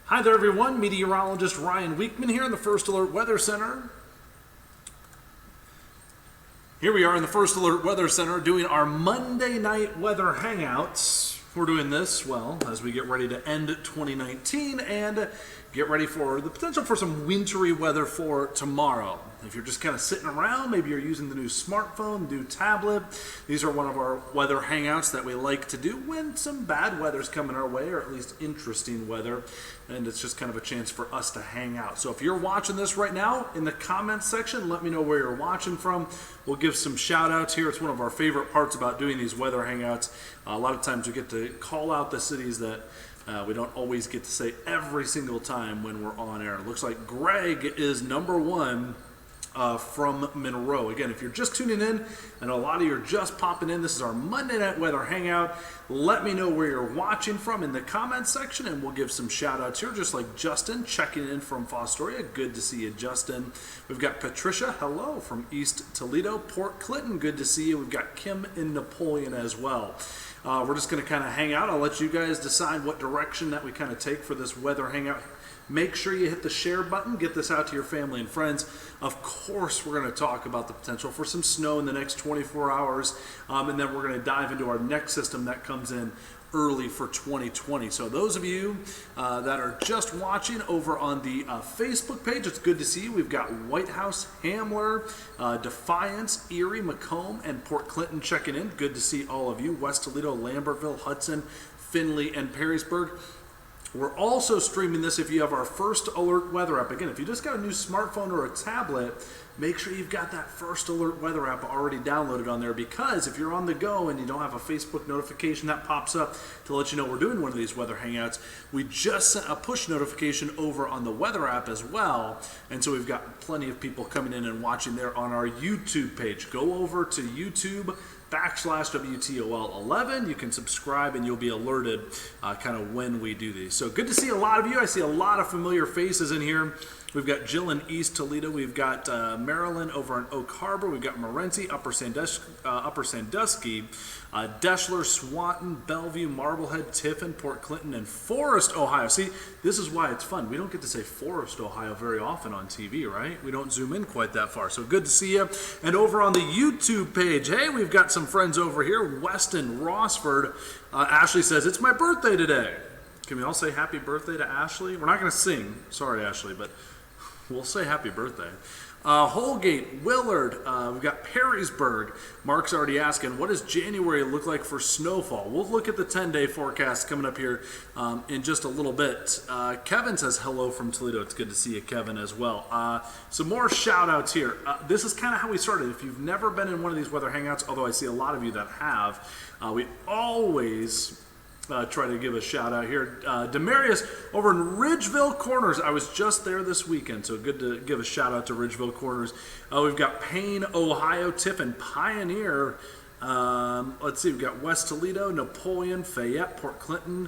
Hi there everyone, Meteorologist Ryan Wichman here in the First Alert Weather Center. Here we are in the First Alert Weather Center doing our Monday night weather hangouts. We're doing this, well, as we get ready to end 2019 and get ready for the potential for some wintry weather for tomorrow. If you're just kind of sitting around, maybe you're using the new smartphone, new tablet. These are one of our weather hangouts that we like to do when some bad weather's coming our way, or at least interesting weather. And it's just kind of a chance for us to hang out. So if you're watching this right now, in the comments section, let me know where you're watching from. We'll give some shout outs here. It's one of our favorite parts about doing these weather hangouts. A lot of times we get to call out the cities that we don't always get to say every single time when we're on air. It looks like Greg is number one from Monroe. Again, if you're just tuning in, and a lot of you are just popping in, this is our Monday Night Weather Hangout. Let me know where you're watching from in the comments section, and we'll give some shout outs here, just like Justin checking in from Fostoria. Good to see you, Justin. We've got Patricia, hello, from East Toledo. Port Clinton, good to see you. We've got Kim in Napoleon as well. We're just going to kind of hang out. I'll let you guys decide what direction that we kind of take for this weather hangout. Make sure you hit the share button. Get this out to your family and friends. Of course, we're going to talk about the potential for some snow in the next 24 hours. And then we're going to dive into our next system that comes in early for 2020. So those of you that are just watching over on the Facebook page, it's good to see you. We've got White House, Hamler, Defiance, Erie, Macomb, and Port Clinton checking in. Good to see all of you. West Toledo, Lambertville, Hudson, Findlay, and Perrysburg. We're also streaming this if you have our First Alert Weather app. Again, if you just got a new smartphone or a tablet, make sure you've got that First Alert Weather app already downloaded on there, because if you're on the go and you don't have a Facebook notification that pops up to let you know we're doing one of these weather hangouts, we just sent a push notification over on the weather app as well. And so we've got plenty of people coming in and watching there on our YouTube page. Go over to YouTube/WTOL11. You can subscribe and you'll be alerted kind of when we do these. So good to see a lot of you. I see a lot of familiar faces in here. We've got Jill in East Toledo. We've got Marilyn over in Oak Harbor. We've got Morenci, Upper Sandusky, Deschler, Swanton, Bellevue, Marblehead, Tiffin, Port Clinton, and Forest, Ohio. See, this is why it's fun. We don't get to say Forest, Ohio very often on TV, right? We don't zoom in quite that far. So good to see you. And over on the YouTube page, hey, we've got some friends over here. Weston, Rossford. Ashley says, it's my birthday today. Can we all say happy birthday to Ashley? We're not going to sing. Sorry, Ashley, but we'll say happy birthday. Holgate, Willard, we've got Perrysburg. Mark's already asking, what does January look like for snowfall? We'll look at the 10-day forecast coming up here in just a little bit. Kevin says hello from Toledo. It's good to see you, Kevin, as well. Some more shout-outs here. This is kind of how we started. If you've never been in one of these weather hangouts, although I see a lot of you that have, we always try to give a shout out here. Demarius over in Ridgeville Corners. I was just there this weekend, so good to give a shout out to Ridgeville Corners. We've got Payne, Ohio, Tiffin, Pioneer. Let's see, we've got West Toledo, Napoleon, Fayette, Port Clinton.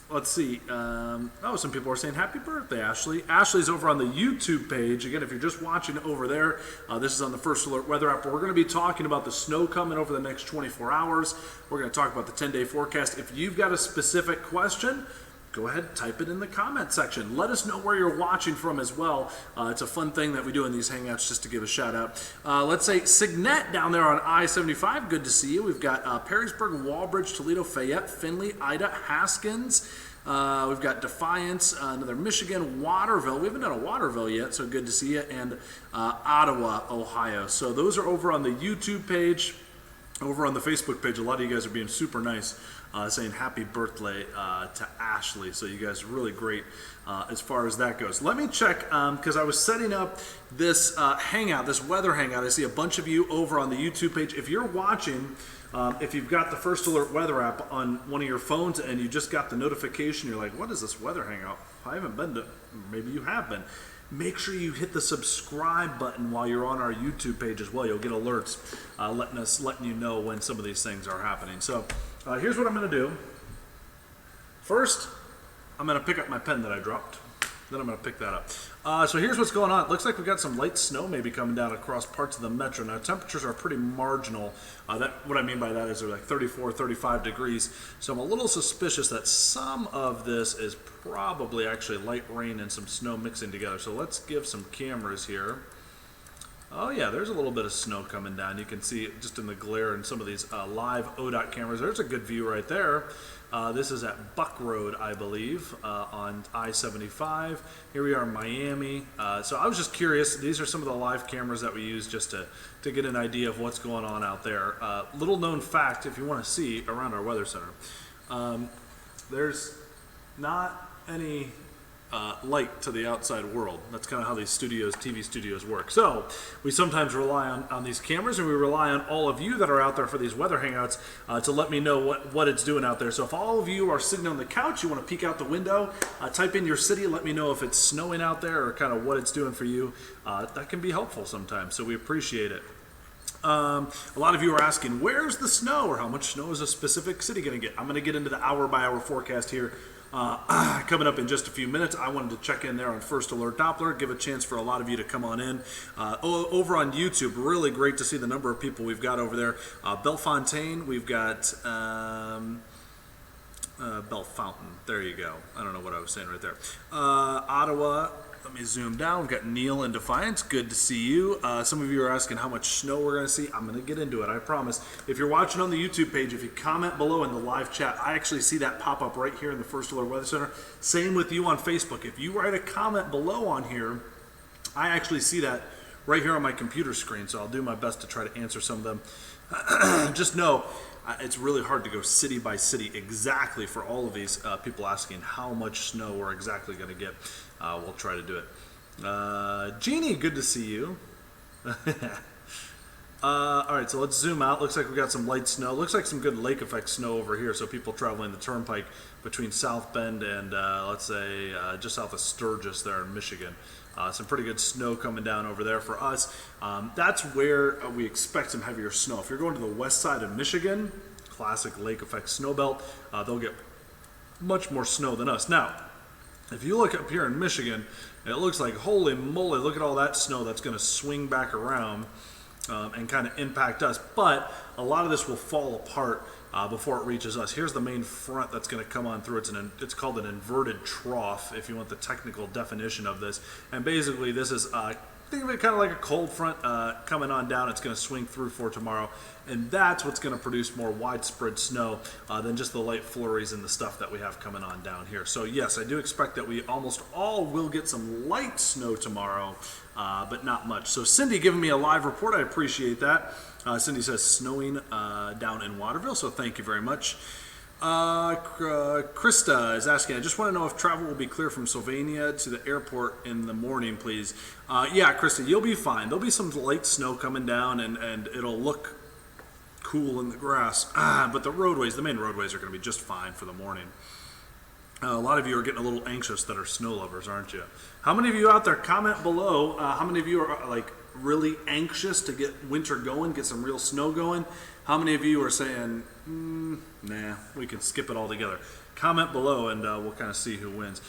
Let's see. Some people are saying happy birthday, Ashley. Ashley's over on the YouTube page. Again, if you're just watching over there, this is on the First Alert Weather app. We're going to be talking about the snow coming over the next 24 hours. We're going to talk about the 10-day forecast. If you've got a specific question, go ahead and type it in the comment section. Let us know where you're watching from as well. It's a fun thing that we do in these hangouts, just to give a shout out. Let's say Signet down there on I-75. Good to see you. We've got Perrysburg, Walbridge, Toledo, Fayette, Findlay, Ida, Haskins. We've got Defiance, another Michigan, Waterville. We haven't done a Waterville yet, so good to see you. And Ottawa, Ohio. So those are over on the YouTube page. Over on the Facebook page, a lot of you guys are being super nice, saying happy birthday to Ashley. So you guys are really great as far as that goes. Let me check, because I was setting up this hangout, this weather hangout. I see a bunch of you over on the YouTube page. If you're watching, if you've got the First Alert Weather app on one of your phones and you just got the notification, you're like, what is this weather hangout? I haven't been to, maybe you have been. Make sure you hit the subscribe button while you're on our YouTube page as well. You'll get alerts letting you know when some of these things are happening. So here's what I'm going to do. First, I'm going to pick up my pen that I dropped. Then I'm going to pick that up. So here's what's going on. It looks like we've got some light snow maybe coming down across parts of the metro. Now, temperatures are pretty marginal. What I mean by that is they're like 34, 35 degrees. So I'm a little suspicious that some of this is probably actually light rain and some snow mixing together. So let's give some cameras here. Oh yeah, there's a little bit of snow coming down. You can see it just in the glare in some of these live ODOT cameras. There's a good view right there. This is at Buck Road, I believe, on I-75. Here we are in Miami. So I was just curious. These are some of the live cameras that we use just to get an idea of what's going on out there. Little known fact, if you want to see around our weather center, there's not any light to the outside world. That's kind of how these studios, TV studios work. So we sometimes rely on these cameras, and we rely on all of you that are out there for these weather hangouts to let me know what it's doing out there. So if all of you are sitting on the couch, you want to peek out the window, type in your city, let me know if it's snowing out there or kind of what it's doing for you. That can be helpful sometimes, so we appreciate it. A lot of you are asking, where's the snow, or how much snow is a specific city going to get? I'm going to get into the hour-by-hour forecast here coming up in just a few minutes. I wanted to check in there on First Alert Doppler, give a chance for a lot of you to come on in. Over on YouTube, really great to see the number of people we've got over there. Bellefontaine, we've got Bellefontaine, there you go. I don't know what I was saying right there. Ottawa, let me zoom down. We've got Neil in Defiance. Good to see you. Some of you are asking how much snow we're going to see. I'm going to get into it, I promise. If you're watching on the YouTube page, if you comment below in the live chat, I actually see that pop up right here in the First Alert Weather Center. Same with you on Facebook. If you write a comment below on here, I actually see that right here on my computer screen, so I'll do my best to try to answer some of them. Just know, it's really hard to go city by city exactly for all of these people asking how much snow we're exactly going to get. We'll try to do it. Jeannie, good to see you. All right, so let's zoom out. Looks like we got some light snow. Looks like some good lake effect snow over here. So people traveling the turnpike between South Bend and let's say just south of Sturgis there in Michigan. Some pretty good snow coming down over there for us. That's where we expect some heavier snow. If you're going to the west side of Michigan, classic lake effect snow belt, they'll get much more snow than us. Now, if you look up here in Michigan, it looks like, holy moly, look at all that snow that's going to swing back around and kind of impact us. But a lot of this will fall apart before it reaches us. Here's the main front that's going to come on through. It's called an inverted trough, if you want the technical definition of this. And basically, this is think of it kind of like a cold front coming on down. It's going to swing through for tomorrow, and that's what's going to produce more widespread snow than just the light flurries and the stuff that we have coming on down here. So yes, I do expect that we almost all will get some light snow tomorrow, but not much. So Cindy giving me a live report. I appreciate that. Cindy says snowing down in Waterville, so thank you very much. Krista is asking, I just want to know if travel will be clear from Sylvania to the airport in the morning, please. Yeah, Krista, you'll be fine. There'll be some light snow coming down, and it'll look cool in the grass. But the main roadways are going to be just fine for the morning. A lot of you are getting a little anxious that are snow lovers, aren't you? How many of you out there, comment below, how many of you are like really anxious to get winter going, get some real snow going? How many of you are saying, nah, we can skip it altogether? Comment below and we'll kind of see who wins.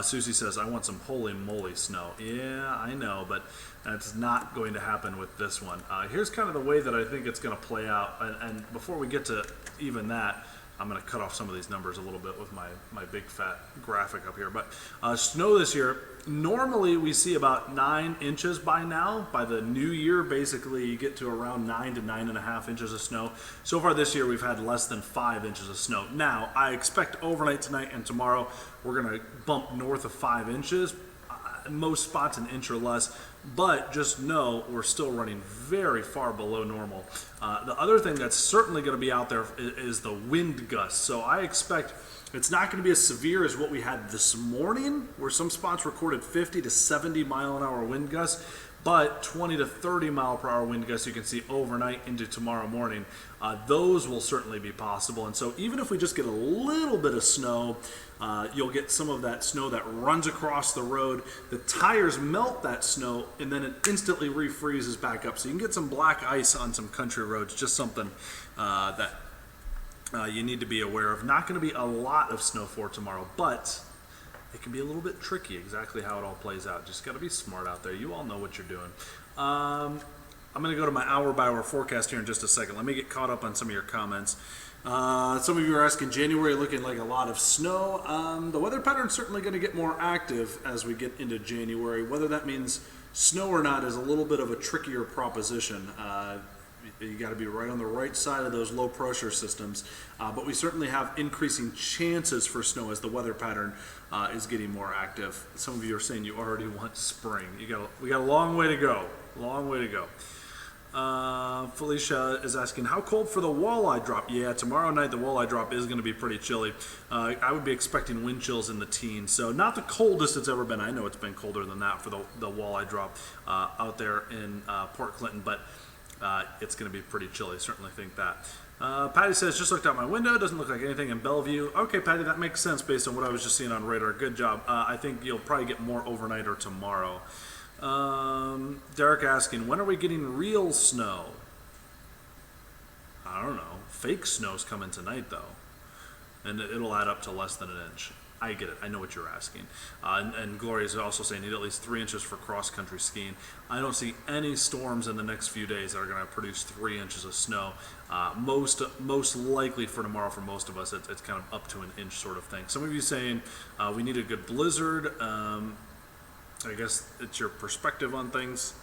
Susie says, I want some holy moly snow. Yeah, I know, but that's not going to happen with this one. Here's kind of the way that I think it's going to play out. And before we get to even that, I'm going to cut off some of these numbers a little bit with my big fat graphic up here. But snow this year, normally we see about 9 inches by now. By the new year, basically, you get to around 9 to 9.5 inches of snow. So far this year, we've had less than 5 inches of snow. Now, I expect overnight tonight and tomorrow, we're going to bump north of 5 inches. Most spots an inch or less, but just know we're still running very far below normal. The other thing that's certainly going to be out there is the wind gusts. So I expect it's not going to be as severe as what we had this morning, where some spots recorded 50 to 70 mile an hour wind gusts, but 20 to 30 mile per hour wind gusts you can see overnight into tomorrow morning. Those will certainly be possible. And so even if we just get a little bit of snow, you'll get some of that snow that runs across the road. The tires melt that snow, and then it instantly refreezes back up. So you can get some black ice on some country roads, just something that you need to be aware of. Not going to be a lot of snow for tomorrow, but it can be a little bit tricky exactly how it all plays out. Just got to be smart out there. You all know what you're doing. I'm going to go to my hour-by-hour forecast here in just a second. Let me get caught up on some of your comments. Some of you are asking, January looking like a lot of snow. The weather pattern's certainly going to get more active as we get into January. Whether that means snow or not is a little bit of a trickier proposition. You got to be right on the right side of those low pressure systems, but we certainly have increasing chances for snow as the weather pattern is getting more active. Some of you are saying you already want spring. We got a long way to go. Long way to go. Felicia is asking, how cold for the walleye drop? Yeah, tomorrow night the walleye drop is going to be pretty chilly. I would be expecting wind chills in the teens. So not the coldest it's ever been. I know it's been colder than that for the walleye drop out there in Port Clinton, but it's going to be pretty chilly. Certainly think that. Patty says, just looked out my window. Doesn't look like anything in Bellevue. Okay, Patty, that makes sense based on what I was just seeing on radar. Good job. I think you'll probably get more overnight or tomorrow. Derek asking, when are we getting real snow? I don't know. Fake snow's coming tonight, though. And it'll add up to less than an inch. I get it. I know what you're asking. And Gloria is also saying need at least 3 inches for cross-country skiing. I don't see any storms in the next few days that are going to produce 3 inches of snow. Most likely for tomorrow for most of us, it's kind of up to an inch sort of thing. Some of you saying we need a good blizzard. I guess it's your perspective on things.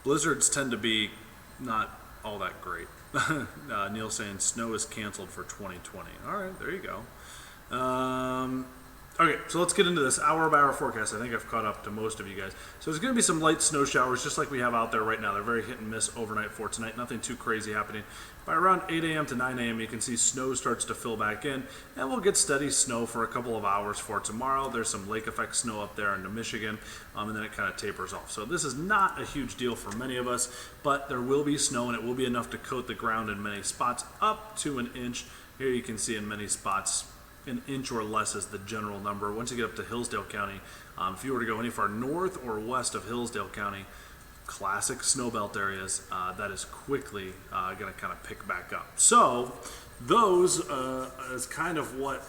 Blizzards tend to be not all that great. Neil saying snow is canceled for 2020. All right, there you go. Okay, so let's get into this hour-by-hour forecast. I think I've caught up to most of you guys. So there's going to be some light snow showers just like we have out there right now. They're very hit and miss overnight for tonight. Nothing too crazy happening. By around 8 a.m. to 9 a.m. you can see snow starts to fill back in, and we'll get steady snow for a couple of hours for tomorrow. There's some lake effect snow up there into Michigan, and then it kind of tapers off. So this is not a huge deal for many of us, but there will be snow, and it will be enough to coat the ground in many spots up to an inch. Here you can see in many spots an inch or less is the general number. Once you get up to Hillsdale County, if you were to go any far north or west of Hillsdale County, classic snowbelt areas, that is quickly going to kind of pick back up. So those is kind of what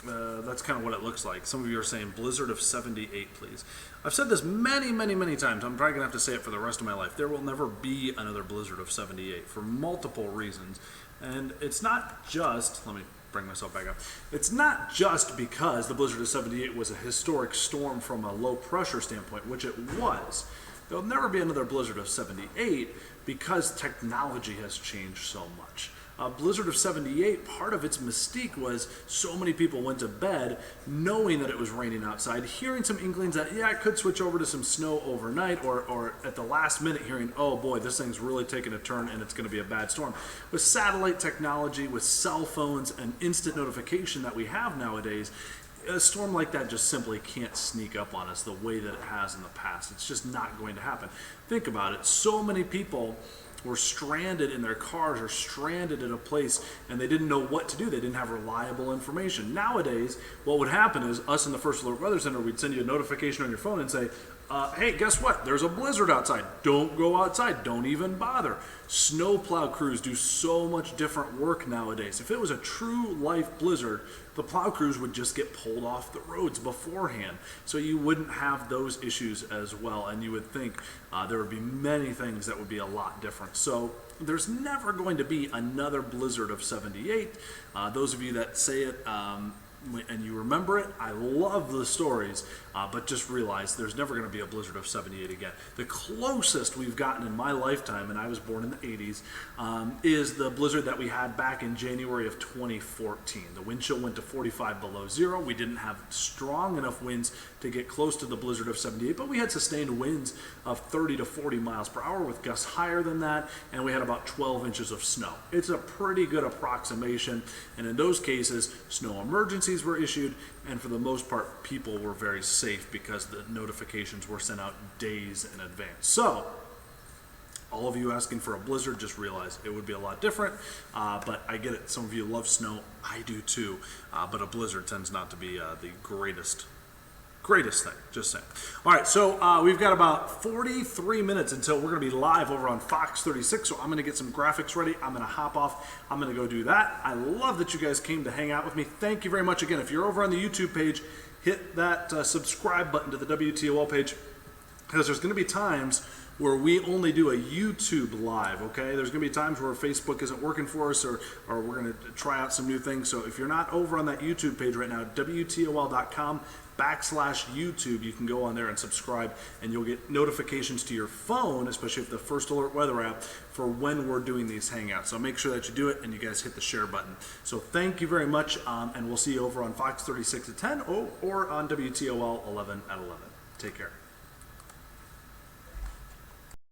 that's kind of what it looks like. Some of you are saying blizzard of 78, please. I've said this many times. I'm probably gonna have to say it for the rest of my life. There will never be another blizzard of 78 for multiple reasons, and it's not just. Let me bring myself back up. It's not just because the blizzard of 78 was a historic storm from a low pressure standpoint, which it was. There'll never be another blizzard of 78 because technology has changed so much. Blizzard of 78, part of its mystique was so many people went to bed knowing that it was raining outside, hearing some inklings that, yeah, it could switch over to some snow overnight, or at the last minute hearing, oh boy, this thing's really taking a turn and it's going to be a bad storm. With satellite technology, with cell phones and instant notification that we have nowadays, a storm like that just simply can't sneak up on us the way that it has in the past. It's just not going to happen. Think about it. So many people were stranded in their cars or stranded at a place and they didn't know what to do. They didn't have reliable information. Nowadays, what would happen is us in the First Alert Weather Center, we'd send you a notification on your phone and say, hey, guess what? There's a blizzard outside. Don't go outside. Don't even bother. Snowplow crews do so much different work nowadays. If it was a true life blizzard, the plow crews would just get pulled off the roads beforehand. So you wouldn't have those issues as well. And you would think there would be many things that would be a lot different. So there's never going to be another blizzard of 78. Those of you that say it, and you remember it, I love the stories, but just realize there's never going to be a blizzard of 78 again. The closest we've gotten in my lifetime, and I was born in the 80s, is the blizzard that we had back in January of 2014. The wind chill went to 45 below zero. We didn't have strong enough winds to get close to the blizzard of 78, but we had sustained winds of 30 to 40 miles per hour with gusts higher than that, and we had about 12 inches of snow. It's a pretty good approximation, and in those cases, snow emergencies were issued, and for the most part, people were very safe because the notifications were sent out days in advance. So, all of you asking for a blizzard, just realize it would be a lot different, but I get it. Some of you love snow. I do too, but a blizzard tends not to be the greatest Greatest thing, just saying. All right, so we've got about 43 minutes until we're going to be live over on Fox 36, so I'm going to get some graphics ready. I'm going to hop off. I'm going to go do that. I love that you guys came to hang out with me. Thank you very much. Again, if you're over on the YouTube page, hit that subscribe button to the WTOL page, because there's going to be times where we only do a YouTube live, okay? There's going to be times where Facebook isn't working for us, or we're going to try out some new things. So if you're not over on that YouTube page right now, WTOL.com/YouTube, you can go on there and subscribe, and you'll get notifications to your phone, especially if the First Alert Weather app, for when we're doing these Hangouts. So make sure that you do it, and you guys hit the share button. So thank you very much, and we'll see you over on Fox 36 at 10 or on WTOL 11 at 11. Take care.